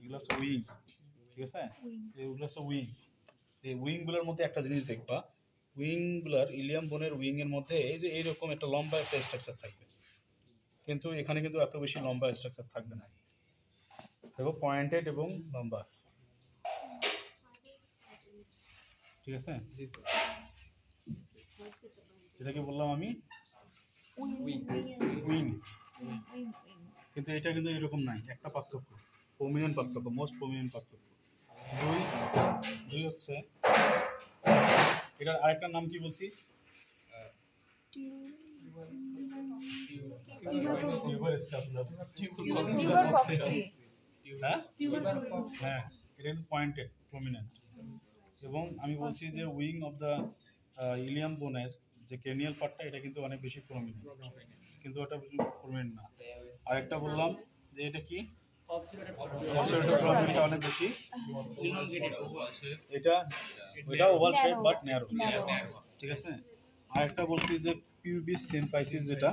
এগুলো হচ্ছে উইং, ঠিক আছে? এগুলো হচ্ছে উইং। এই উইংগুলোর মধ্যে একটা জিনিস দেখবা, উইংগুলার ইলিয়াম বোনের উইং এর মধ্যে এই যে এইরকম একটা লম্বা একটা স্ট্রাকচার থাকবে, কিন্তু এখানে কিন্তু এত বেশি লম্বা স্ট্রাকচার থাকবে না। দেখো পয়েন্টেড এবং লম্বা, ঠিক আছে? এটাকে বললাম আমি উইং, কিন্তু এটা কিন্তু এরকম নাই। একটা পার্থক্য, প্রমিনেন্ট পার্থক্য, মোস্ট প্রমিনেন্ট পার্থক্য। দুই হচ্ছে এটার আরেকটা নাম কি বলছি? হ্যাঁ, এটা কিন্তু পয়েন্টেড প্রমিনেন্ট। এবং আমি বলছি যে উইং অফ দ্য ইলিয়াম বোনের যে ক্রেনিয়াল পার্টটা, এটা কিন্তু অনেক বেশি প্রমিনেন্ট, কিন্তু ওটা প্রমিনেন্ট না। আরেকটা বললাম যে এটা কি অনেক বেশি, এটা ওভাল শেপ বাট ন্যারো, ঠিক আছে? আরেকটা বলছি যে পিউবিস সিম্পাইসিস, যেটা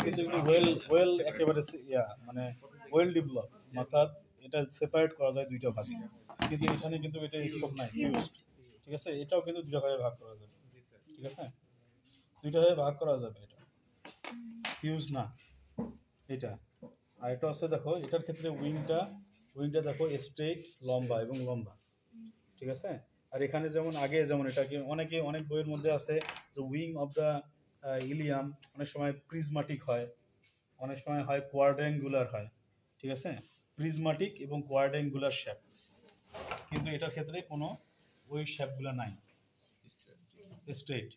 কিন্তু ওয়েল একেবারে মানে ওয়েল ডেভেলপ, অর্থাৎ এটা সেপারেট করা যায় দুইটা ভাগে, কিন্তু এখানে কিন্তু এটা স্কোপ নাই, ঠিক আছে? এটাও কিন্তু দুইটা ভাগে ভাগ করা যাবে, ঠিক আছে? দুইটা ভাগে ভাগ করা যাবে, এটা ফিউজ না এটা। আর এটা হচ্ছে দেখো, এটার ক্ষেত্রে উইংটা দেখো স্ট্রেট, লম্বা এবং লম্বা, ঠিক আছে? আর এখানে যেমন এটাকে অনেক বইয়ের মধ্যে আছে যে উইং অফ দ্য ইলিয়াম অনেক সময় প্রিজমাটিক হয়, অনেক সময় হয় কোয়াড্র্যাঙ্গুলার হয়, ঠিক আছে? প্রিজমাটিক এবং কোয়াড্র্যাঙ্গুলার শেপ, কিন্তু এটার ক্ষেত্রে কোনো ওই শেপগুলো নাই, স্ট্রেট।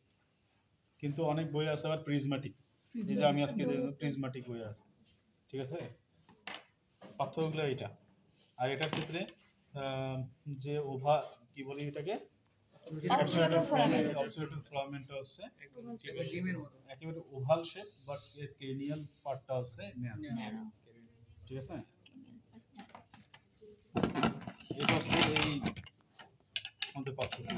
কিন্তু অনেক বই আছে আবার প্রিজমাটিক, এই যে আমি আজকে প্রিজমাটিক বই আছে, ঠিক আছে? পার্থক্যগুলো এটা। আর এটার ক্ষেত্রে যে কি বলি এটাকে, অবসোলেটর ফিলামেন্টটা হচ্ছে একেবারে ওভাল শেপ, বাট এর ক্রেনিয়াল পার্টটা হচ্ছে ন্যারো, ঠিক আছে? এটা হচ্ছে এই মধ্যে পার্থক্য।